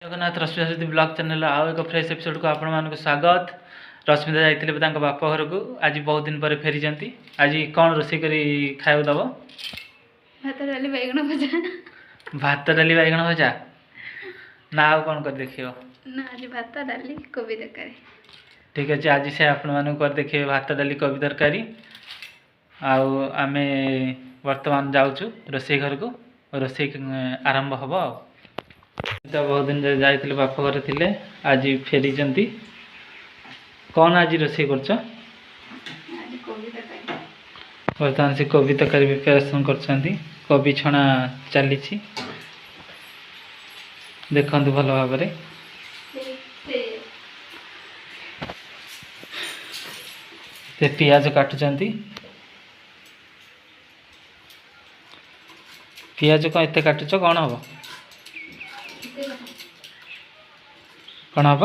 Jagannath Rashmita blog channel आउ एक fresh episode को आपण मानक स्वागत। रश्मिता जाइए बाप घर को आज बहुत दिन पर फेरी आज कौन रोषे करी खाया दब? भात डाली बैगण भजा। भात डाली बैगण भजा ना आउ कौन कर देखियो ना आज भात डाली कोबी तरकारी। ठीक अच्छे आज से आपण मानक कर देखिए भात डाली कोबी तरकारी। आमे वर्तमान जाऊँ रोषे घर को रोषे आरंभ हम आ तो बहुत दिन जाइए बाप घर थे आज फेरी कौन आज रोषे कर बर्तमान से कोबी तरकारी प्रिपेरेसन कर कोबी छणा चली देखु भल भाव पियाज काटुंट पियाज कौन एत काटुच कौन हम कौन हम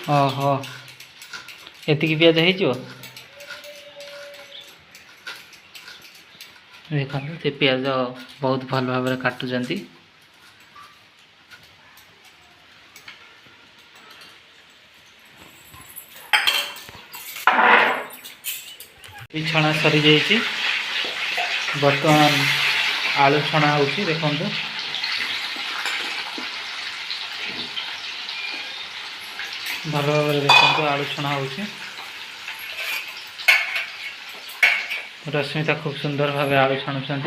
ओहो एतिकी पियाज हो देखो से पियाज बहुत भल भाव काटुंट छणा सरी जाइए बर्तमान आलू छणा हो देखु भल भाव देखो आलू छणा हो रश्मिता खूब सुंदर भाव आलू छाणुंट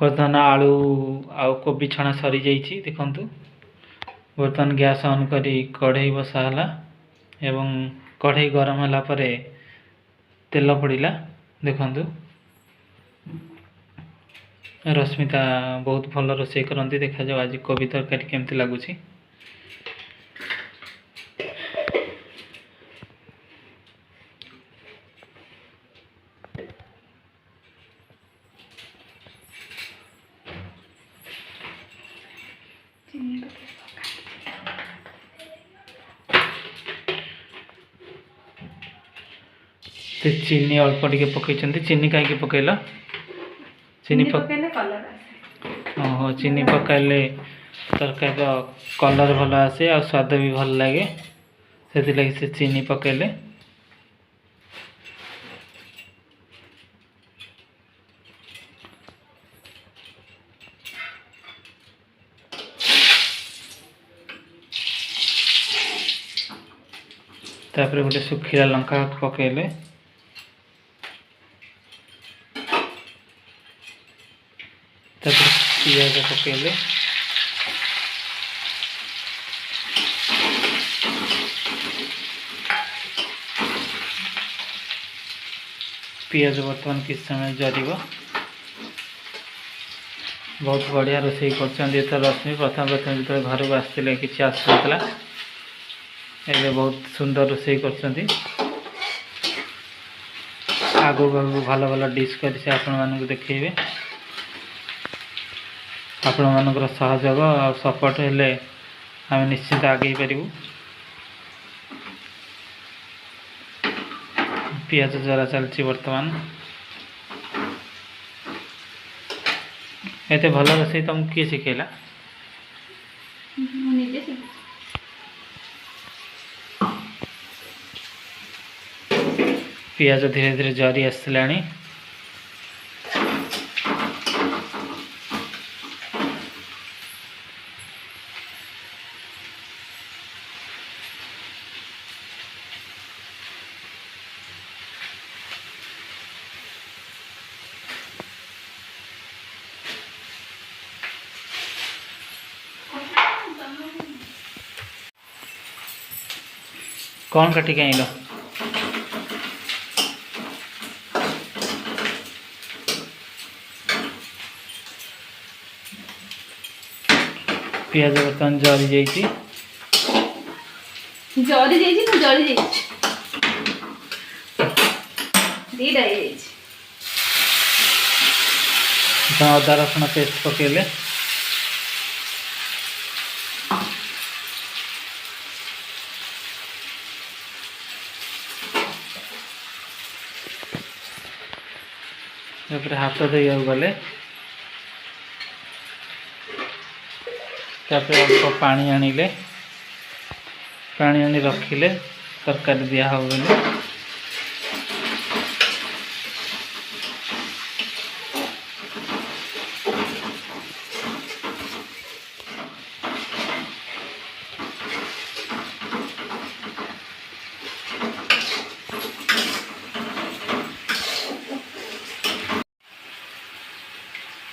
बर्तमान आलू आउ कोबी छणा सरी जाइए देखु बर्तमान गैस ऑन करी कढ़ई बसाला एवं कढ़ई गरम होला परे तेल पड़िला देखु रश्मिता बहुत भल रोषे करती देखा जाओ आज कोबी तरकारी केमती लगुच चीनी अल्प टे पकई चीनी कहीं पकईल चीनी ओहो चीनी पकाइले तरकारी कलर भल आसे आ स्वाद भी भल लगे से लगे से चीनी पकईले तापर गोटे सुखिला लंका पकईले पियाज पकईले पियाज बर्तमान किस समय जर बहुत बढ़िया रोषे कर रश्मि प्रथम प्रथम जो घर को आसते कि आसला एवं बहुत सुंदर रोषे कर आगू भल भल डिश कर देखेबे आपण मानकर सहयोग और सपोर्ट हेले आम निश्चित आगे पारू पियाज जरा चलती बर्तमान एते भल रोषे तुमको किए शिखेला पियाज धीरे धीरे जरी आसला कौन काटिक आइल पियाज बर्तमान जरी जाइए अदा रसुण पेस्ट पकईले हाथ धोइया गले अल्प पानी आनिले पानी आनी रखिले तरकारी दिया हो बोले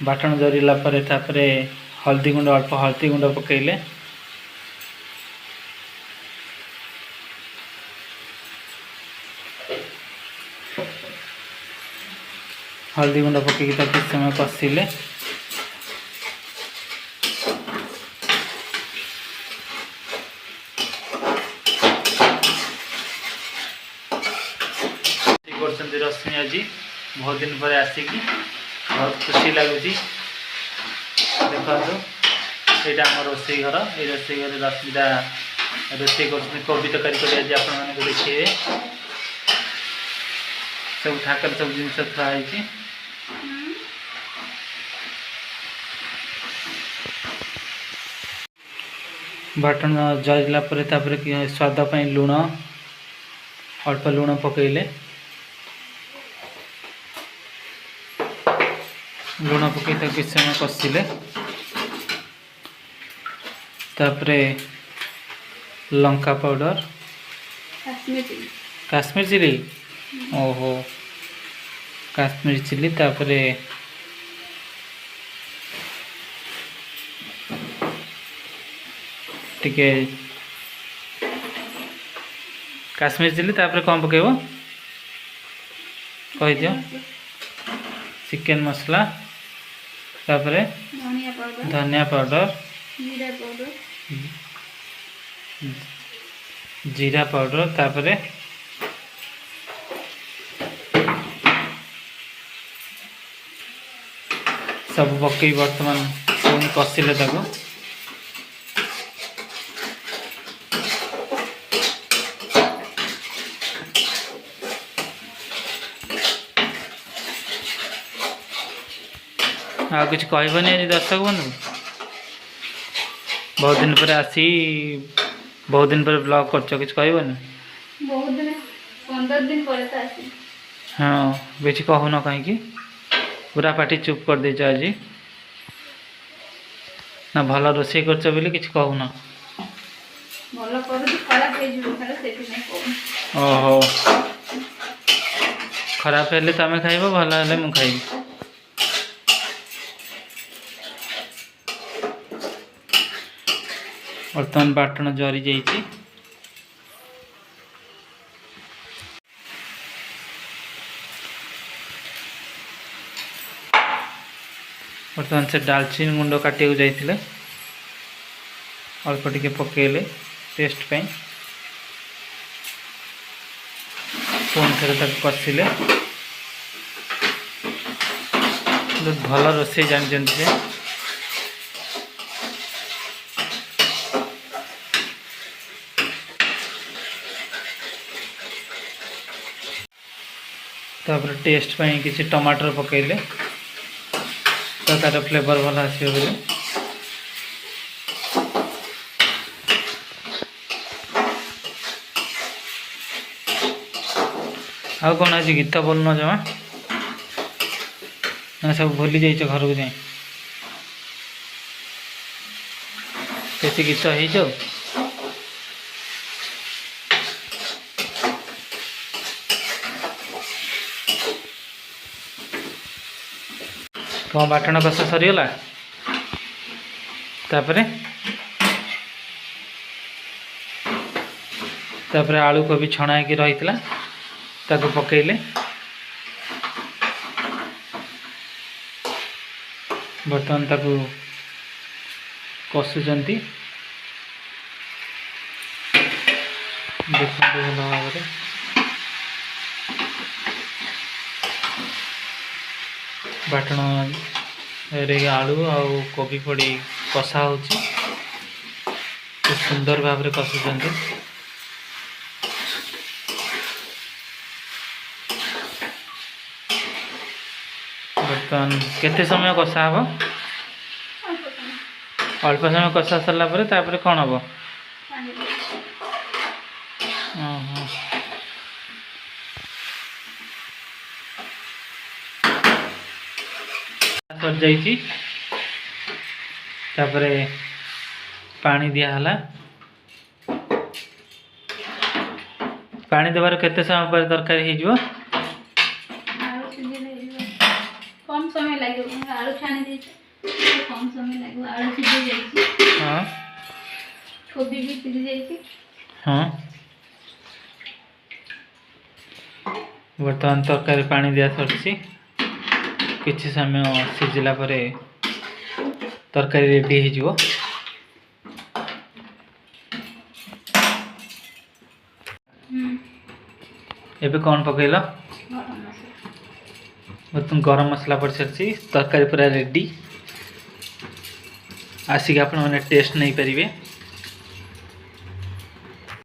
बाटण जरिला तापरे हल्दी गुंड अल्प हल्दी गुंड पकईले हल्दी गुंड पकईकी किसी समय कषिले रश्मि आज बहुत दिन पर आसिकी बहुत खुशी लगुच देखो यहाँ आम रोसे घर ये रोसे घर रश्मिता रोसे कोबी तरकारी कर देखिए सब ठाकर सब जिन थी बाटन जरिला स्वाद लुण अल्प लुण पकईले लुण पकई किसी समय कषिले तापरे लंका पाउडर काश्मीर चिली ओहो काश्मीर चिली तापरे टिके काश्मीर चिली तापरे कौन पकेब कही दियो चिकेन मसला तापरे धनिया पाउडर जीरा पाउडर तापरे सब पकई बर्तमान पुणी कषिले ताको आ कुछ कहबनी आज दर्शक बंधु बहुत दिन पर आसी बहुत दिन पर ब्लॉग कर कुछ कहबनी बहुत दिन 15 दिन पर आसी हाँ बेची कहून कहीं पूरा पार्टी चुप कर दे आज ना भल रोसे कर कि कहून भल कर खराब हो ओहो खराब हेले तुम खाइब भल हेले मु खाइबी बर्तमान बाटण जरी जाइए बर्तमान से डालचीनी गुंड काटिया जाइए अल्प टिके पकेले टेस्ट पे पुणी थे कषिले भल रोसे जानी से तापर टेस्ट पे किसी टमाटर पकेले तो तार फ्लेवर भल आसो बोले आ कौन आज गीत बोलन जमा ना सब भूली जाइए घर को जाए कैसे गीत हो तुम बाटण कषा सरीगला तापरे आलू कोबी छणा की रही ताको पकेले बर्तमान ताको कषुचंती देखते भल भाव बाटण रे आलू आ कोबी पड़ी कषा हो सुंदर भाव कषुचंती बर्तमान केते समय कषा हम ଅଳ୍ପ ସମୟ अल्प समय कषा सरला परे तापरे कौन हम ପାଣି ଦେବି। सर जाइए तापरे पानी दिया हला पानी देवार केते समय पर तरकारी हो ଆଳୁ ସିଝିଲେ ହେଇଯିବ କମ୍ ସମୟ ଲାଗିବ ଆଳୁ ଛାଣି ଦେଇଛି କମ୍ ସମୟ ଲାଗିବ ଆଳୁ ସିଝି ଯାଇଛି हाँ କୋବି ବି ସିଝି ଯାଇଛି हाँ बर्तमान तरकारी पानी दिया सरसी किछि समय सिझिला परे तरकारी रेडी हो जिवो एबे कौन पकेला ଗରମ ମସଲା बर्तमान गरम मसला पड़ सरसी तरकारी पूरा रेडी आसिक आपण माने टेस्ट नहीं परिवे